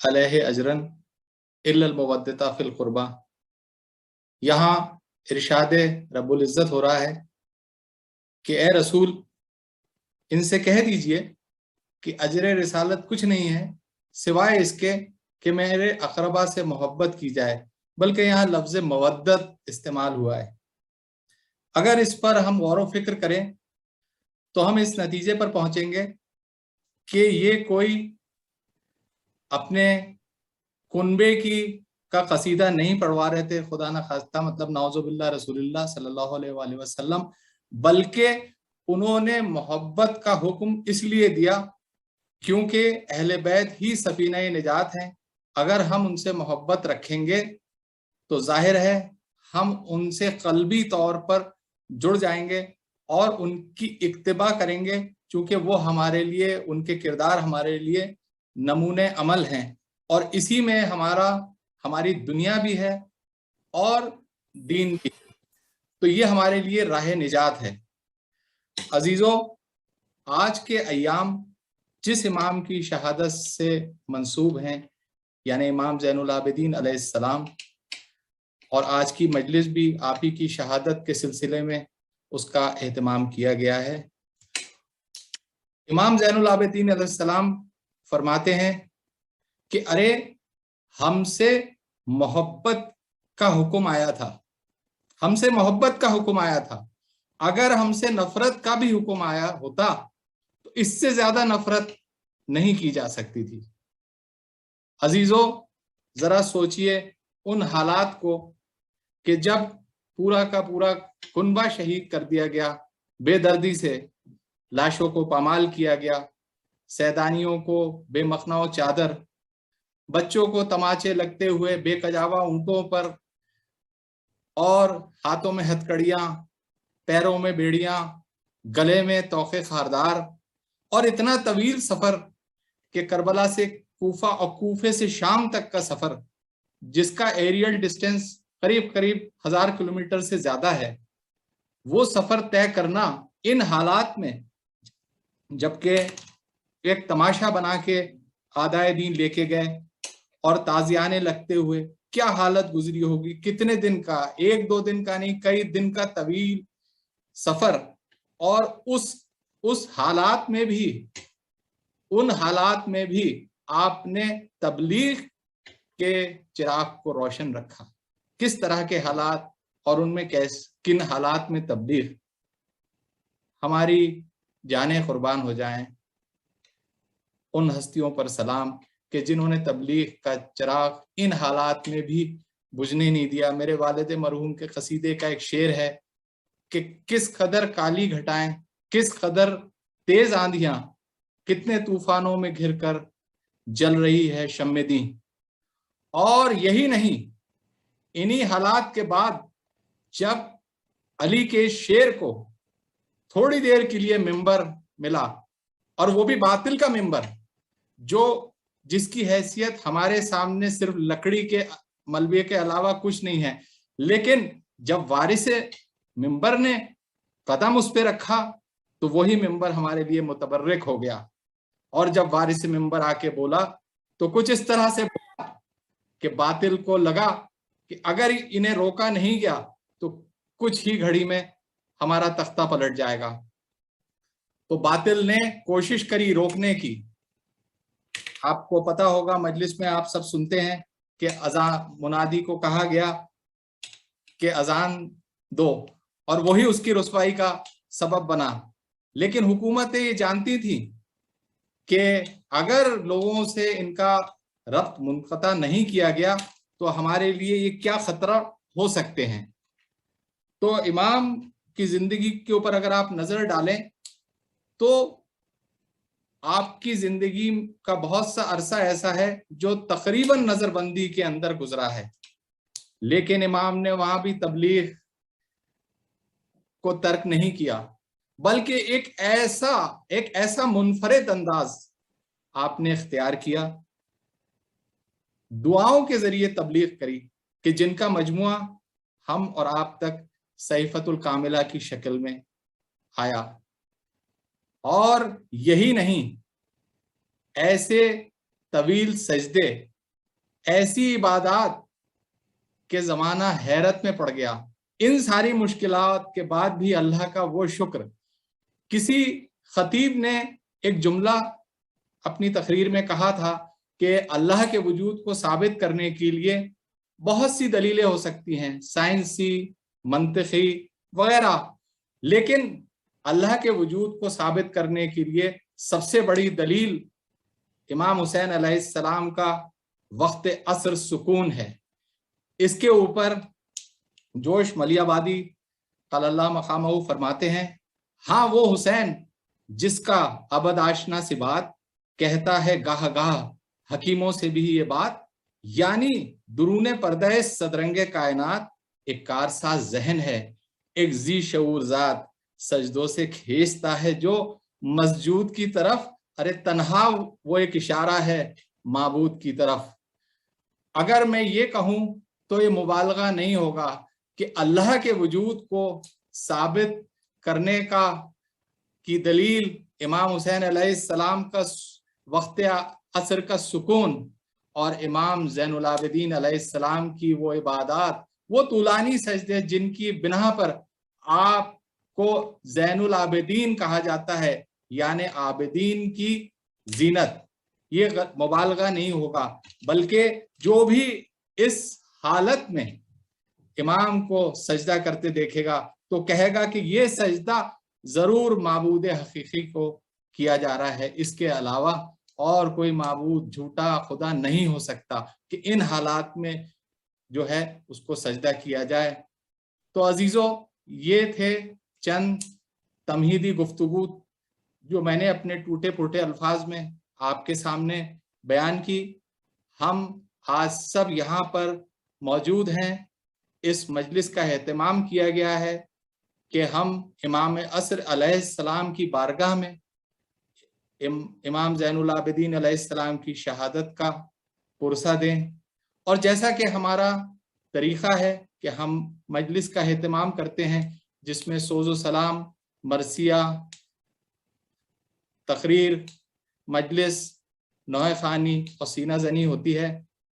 अलैहि अजरन इल्लल मवद्दता फिल कुर्बा। यहाँ इरशाद रब्बुल इज्जत हो रहा है कि ए रसूल, इनसे कह दीजिए कि अजर रिसालत कुछ नहीं है सिवाय इसके कि मेरे अकरबा से मोहब्बत की जाए, बल्कि यहाँ लफ्ज़ मवद्दत इस्तेमाल हुआ है। अगर इस पर हम गौर व फिक्र करें तो हम इस नतीजे पर पहुंचेंगे कि ये कोई अपने कुनबे की का कसीदा नहीं पढ़वा रहे थे, खुदा ना खास्ता, मतलब नाउजुबिल्लाह रसूलुल्लाह सल्लल्लाहु अलैहि वसल्लम, बल्कि उन्होंने मोहब्बत का हुक्म इसलिए दिया क्योंकि अहले बैत ही सफीना निजात हैं। अगर हम उनसे मोहब्बत रखेंगे तो जाहिर है हम उनसे कल्बी तौर पर जुड़ जाएंगे और उनकी इक्तिबा करेंगे, क्योंकि वो हमारे लिए, उनके किरदार हमारे लिए नमूने अमल हैं और इसी में हमारी दुनिया भी है और दीन भी। तो ये हमारे लिए राह निजात है। अजीजों, आज के अय्याम जिस इमाम की शहादत से मंसूब हैं, यानी इमाम ज़ैनुल आबिदीन अलैहिस्सलाम, और आज की मजलिस भी आप ही की शहादत के सिलसिले में उसका एहतमाम किया गया है। इमाम ज़ैनुल आबिदीन अलैहिस्सलाम फरमाते हैं कि अरे, हमसे मोहब्बत का हुक्म आया था, हमसे मोहब्बत का हुक्म आया था। अगर हमसे नफरत का भी हुक्म आया होता तो इससे ज्यादा नफरत नहीं की जा सकती थी। अजीजों, जरा सोचिए उन हालात को कि जब पूरा का पूरा कुनबा शहीद कर दिया गया, बेदर्दी से लाशों को पामाल किया गया, सैदानियों को बेमखनाओ चादर, बच्चों को तमाचे लगते हुए बेकजावा ऊंटों पर, और हाथों में हथकड़ियां, पैरों में बेड़ियां, गले में तोखे खारदार, और इतना तवील सफर कि करबला से कूफा और कूफे से शाम तक का सफर, जिसका एरियल डिस्टेंस करीब करीब 1000 किलोमीटर से ज्यादा है, वो सफर तय करना इन हालात में, जबकि एक तमाशा बना के आदाए दीन लेके गए और ताजियाने लगते हुए, क्या हालत गुजरी होगी, कितने दिन का, 1-2 दिन का नहीं, कई दिन का तवील सफर। और उस हालात में भी, उन हालात में भी आपने तबलीग के चिराग को रोशन रखा। किस तरह के हालात और उनमें किन हालात में तबलीग। हमारी जानें कुर्बान हो जाएं उन हस्तियों पर सलाम कि जिन्होंने तबलीग का चिराग इन हालात में भी बुझने नहीं दिया। मेरे वालिद मरहूम के कसीदे का एक शेर है कि किस कदर काली घटाएं, किस कदर तेज आंधियां, कितने तूफानों में घिरकर जल रही है शम्मे दी। और यही नहीं, इन्हीं हालात के बाद जब अली के शेर को थोड़ी देर के लिए मिंबर मिला, और वो भी बातिल का मिंबर, जिसकी हैसियत हमारे सामने सिर्फ लकड़ी के मलबे के अलावा कुछ नहीं है, लेकिन जब वारिसे मिंबर ने कदम उस पर रखा तो वही मिंबर हमारे लिए मुतबर्रिक हो गया। और जब वारिस मिंबर आके बोला तो कुछ इस तरह से बोला कि बातिल को लगा कि अगर इन्हें रोका नहीं गया तो कुछ ही घड़ी में हमारा तख्ता पलट जाएगा। तो बातिल ने कोशिश करी रोकने की। आपको पता होगा, मजलिस में आप सब सुनते हैं कि अजान, मुनादी को कहा गया कि अजान दो, और वही उसकी रुसवाई का सबब बना। लेकिन हुकूमतें ये जानती थी कि अगर लोगों से इनका रब्त मुनक़ता नहीं किया गया तो हमारे लिए ये क्या खतरा हो सकते हैं। तो इमाम की जिंदगी के ऊपर अगर आप नजर डालें तो आपकी जिंदगी का बहुत सा अरसा ऐसा है जो तकरीबन नजरबंदी के अंदर गुजरा है, लेकिन इमाम ने वहां भी तबलीग को तर्क नहीं किया, बल्कि एक ऐसा मुनफरिद अंदाज आपने इख्तियार किया, दुआओं के जरिए तबलीग करी कि जिनका मजमुआ हम और आप तक सहीफतुल कामिला की शक्ल में आया। और यही नहीं, ऐसे तवील सजदे ایسی عبادات کہ زمانہ حیرت میں پڑ گیا. ان ساری مشکلات کے بعد بھی اللہ کا وہ شکر. کسی خطیب نے ایک جملہ اپنی تقریر میں کہا تھا کہ اللہ کے وجود کو ثابت کرنے کے لیے بہت سی دلیلیں ہو سکتی ہیں، سائنسی، منطقی وغیرہ، لیکن اللہ کے وجود کو ثابت کرنے کے لیے سب سے بڑی دلیل امام حسین علیہ السلام کا وقت عصر سکون ہے. اس کے اوپر جوش ملی آبادی قل اللہ مقامہ فرماتے ہیں، ہاں وہ حسین جس کا ابد آشنا سی بات کہتا ہے گاہ گاہ حکیموں سے بھی یہ بات، یعنی درون پردہ صدرنگ کائنات ایک کارساز ذہن ہے، ایک ذی شعور ذات سجدوں سے کھینچتا ہے جو مسجود کی طرف. ارے تنہا وہ ایک اشارہ ہے معبود کی طرف. اگر میں یہ کہوں تو یہ مبالغہ نہیں ہوگا کہ اللہ کے وجود کو ثابت کرنے کی دلیل امام حسین علیہ السلام کا وقت عصر کا سکون اور امام زین العابدین علیہ السلام کی وہ عبادات، وہ طولانی سجدے جن کی بنا پر آپ کو زین العابدین کہا جاتا ہے، یعنی عابدین کی زینت. یہ مبالغہ نہیں ہوگا، بلکہ جو بھی اس حالت میں امام کو سجدہ کرتے دیکھے گا تو کہے گا کہ یہ سجدہ ضرور معبود حقیقی کو کیا جا رہا ہے، اس کے علاوہ اور کوئی معبود جھوٹا خدا نہیں ہو سکتا کہ ان حالات میں جو ہے اس کو سجدہ کیا جائے. تو عزیزو، یہ تھے چند تمہیدی گفتگو جو میں نے اپنے ٹوٹے پھوٹے الفاظ میں آپ کے سامنے بیان کی. ہم آج سب یہاں پر موجود ہیں، اس مجلس کا اہتمام کیا گیا ہے کہ ہم امام عصر علیہ السلام کی بارگاہ میں امام زین العابدین علیہ السلام کی شہادت کا پرسہ دیں. اور جیسا کہ ہمارا طریقہ ہے کہ ہم مجلس کا اہتمام کرتے ہیں جس میں سوز و سلام، مرثیہ، تقریر، مجلس، نوحہ خوانی اور سینہ زنی ہوتی ہے،